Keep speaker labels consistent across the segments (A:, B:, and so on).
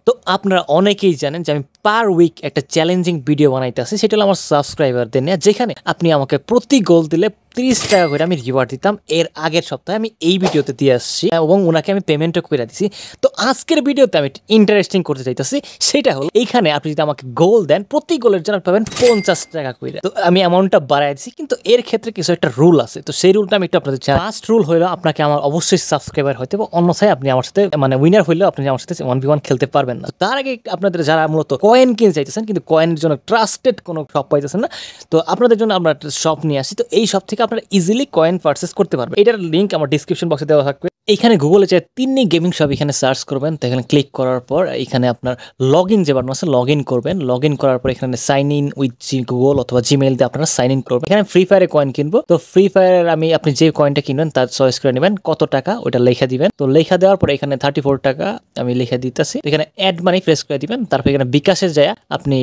A: তো আপনারা অনেকেই জানেন যে আমি পার উইক একটা চ্যালেঞ্জিং ভিডিও বানাইতেছি, সেটা হলো আমার সাবস্ক্রাইবারদের নিয়ে, যেখানে আপনি আমাকে প্রতি গোল দিলে 30 টাকা করে আমি রিওয়ার্ড দিতাম। এর আগের সপ্তাহে আমি এই ভিডিওতে দিয়ে আসছি এবং ওনাকে আমি পেমেন্টও করে দিছি। তো আজকের ভিডিওতে আমি ইন্টারেস্টিং করতে চাইতেছি, সেটা হলো এইখানে আপনি যদি আমাকে গোল দেন, প্রতি গোলের জন্য পাবেন 50 টাকা করে। তো আমি অ্যামাউন্টটা বাড়াই দিচ্ছি, কিন্তু এর ক্ষেত্রে কিছু একটা রুল আছে। তো সেই রুলটা আমি একটু আপনাদের চাই। ফার্স্ট রুল হলো আপনাকে আমার অবশ্যই সাবস্ক্রাইবার হইতে হবে, অন্যথায় আপনি আমার সাথে মানে উইনার হইলেও আপনি আমার সাথে 1v1 খেলতে পারবেন না। তার আগে আপনাদের যারা মূলত কয়েন কিনতে চাইতেছেন কিন্তু কয়েনের জন্য ট্রাস্টেড কোনো শপ পাইতেছেন না, তো আপনাদের জন্য আমরা একটা শপ নিয়ে আসি। তো এই শপ থেকে আপনারা ইজিলি কয়েন পারচেস করতে পারবেন। এটার লিঙ্ক আমার ডিসক্রিপশন বক্সে দেওয়া থাকবে। এইখানে গুগলে যে তিন্নি গেমিং শপ এখানে সার্চ করবেন, তো এখানে ক্লিক করার পর এখানে আপনার লগ ইন যে বাটন আছে লগ ইন করবেন। লগ ইন করার পর এখানে সাইন ইন উইথ গুগল অথবা জিমেইল দিয়ে আপনারা সাইন ইন করবেন। এখানে ফ্রি ফায়ারে কয়েন কিনবো, তো ফ্রি ফায়ার আপনি যে কয়েনটা কিনবেন তার চয়েস করে নেবেন কত টাকা, ওটা লেখা দিবেন। তো লেখা দেওয়ার পর এখানে 34 টাকা আমি লিখে দিতেছি। এখানে অ্যাড মানি প্রেস করে দিবেন। তারপর এখানে বিকাশে যায় আপনি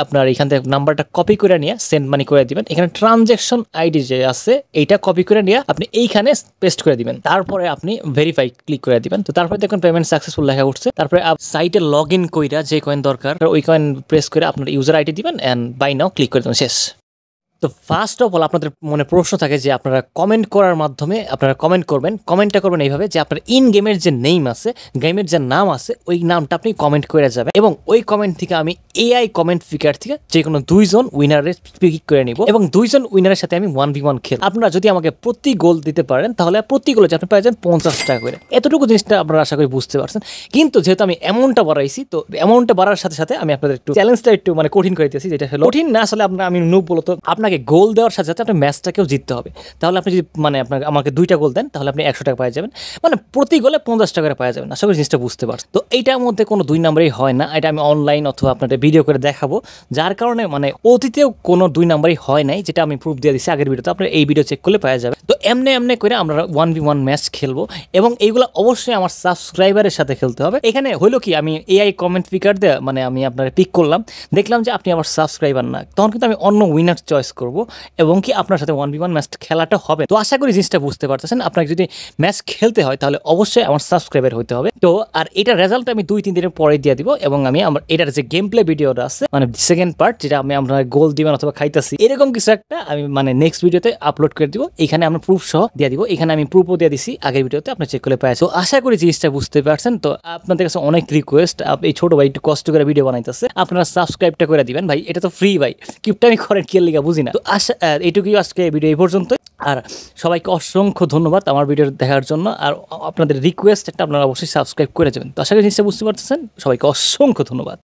A: আপনার এখান থেকে নাম্বারটা কপি করে নিয়ে সেন্ড মানি করে দিবেন। এখানে ট্রানজ্যাকশন আইডি যে আছে এইটা কপি করে নিয়ে আপনি এইখানে পেস্ট করে দিবেন। তারপরে আপনি ভেরিফাই ক্লিক করে দিবেন। তো তারপরে দেখুন পেমেন্ট সাকসেসফুল লেখা উঠছে। তারপরে সাইটে লগ ইন কইরা যে কয়েন দরকার ওই কয়েন প্রেস করে আপনার ইউজার আইডি দিবেন এন্ড বাই নাও ক্লিক করে দেবেন। শেষ। তো ফার্স্ট অফ অল আপনাদের মনে প্রশ্ন থাকে যে আপনারা কমেন্ট করার মাধ্যমে আপনারা কমেন্ট করবেন। কমেন্টটা করবেন এইভাবে যে আপনার ইন গেমের যে নেম আছে, গেমের যে নাম আছে, ওই নামটা আপনি কমেন্ট করে যাবেন এবং ওই কমেন্ট থেকে আমি এআই কমেন্ট ফিকার থেকে যে কোনো 2 জন উইনারের পিক করে নিব এবং 2 জন উইনারের সাথে আমি 1v1 খেলব। আপনারা যদি আমাকে প্রতি গোল দিতে পারেন তাহলে প্রতি গোলে আপনি পাওয়া যান 50 টাকা করে। এতটুকু জিনিসটা আপনারা আশা করি বুঝতে পারছেন। কিন্তু যেহেতু আমি অ্যামাউন্টটা বাড়াইছি, তো অ্যামাউন্টটা বাড়ার সাথে সাথে আমি আপনাদের একটু চ্যালেঞ্জটা একটু মানে কঠিন করে দিয়েছি, যেটা হলো কঠিন না আসলে আমি নুব বলতো আপনাকে গোল দেওয়ার সাথে সাথে আপনার ম্যাচটাকেও জিততে হবে। তাহলে আপনি যদি মানে আমাকে 2টা গোল দেন তাহলে আপনি 100 টাকা পাওয়া যাবেন, মানে প্রতি গোলে 50 টাকা করে পাওয়া যাবেন। আশা করি জিনিসটা বুঝতে পারছেন। তো এইটার মধ্যে কোনো 2 নাম্বারই হয় না, এটা আমি অনলাইন অথবা আপনাদের ভিডিও করে দেখাবো, যার কারণে মানে অতীতেও কোনো 2 নাম্বারই হয় নাই, যেটা আমি প্রুফ দিয়ে দিচ্ছি আগের ভিডিওতে। আপনার এই ভিডিও চেক করলে পাওয়া যাবে। তো এমনি করে আমরা 1v1 ম্যাচ খেলবো এবং এইগুলো অবশ্যই আমার সাবস্ক্রাইবারের সাথে খেলতে হবে। এখানে হলো কি আমি এআই কমেন্ট পিকার দিয়ে মানে আমি আপনার পিক করলাম, দেখলাম যে আপনি আমার সাবস্ক্রাইবার না, তখন কিন্তু আমি অন্য উইনার চয়েস করব এবং কি আপনার সাথে 1v1 ম্যাচ খেলাটা হবে। তো আশা করি জিনিসটা বুঝতে পারতেছেন। আপনাকে যদি ম্যাচ খেলতে হয় তাহলে অবশ্যই আমার সাবস্ক্রাইবার হতে হবে। তো আর এটার রেজাল্ট আমি 2-3 দিনের পরে দিয়ে দিব এবং আমি আমার এটার যে গেম প্লে ভিডিওটা আছে মানে সেকেন্ড পার্ট, যেটা আমি আপনার গোল দিবেন অথবা খাইতাছি এরকম কিছু একটা আমি মানে নেক্সট ভিডিওতে আপলোড করে দিব। এখানে আমরা প্রুফ সহ দিয়ে দিব। এখানে আমি প্রুফও দিয়ে দিছি আগের ভিডিওতে, আপনি চেক করলে পাইছেন। তো আশা করি জিনিসটা বুঝতে পারছেন। তো আপনাদের কাছে অনেক রিকোয়েস্ট, এই ছোট ভাই একটু কষ্ট করে ভিডিও বানাইতেছে, আপনারা সাবস্ক্রাইবটা করে দিবেন ভাই, এটা তো ফ্রি ভাই, কিপটামি করেন কি লিগা বুঝি না। তো আশা এইটুকুই আজকে ভিডিও এই পর্যন্ত। আর সবাইকে অসংখ্য ধন্যবাদ আমার ভিডিও দেখার জন্য। আর আপনাদের রিকোয়েস্ট একটা আপনারা অবশ্যই সাবস্ক্রাইব করে যাবেন। তো আশা করি জিনিসটা বুঝতে পারতেছেন। সবাইকে অসংখ্য ধন্যবাদ।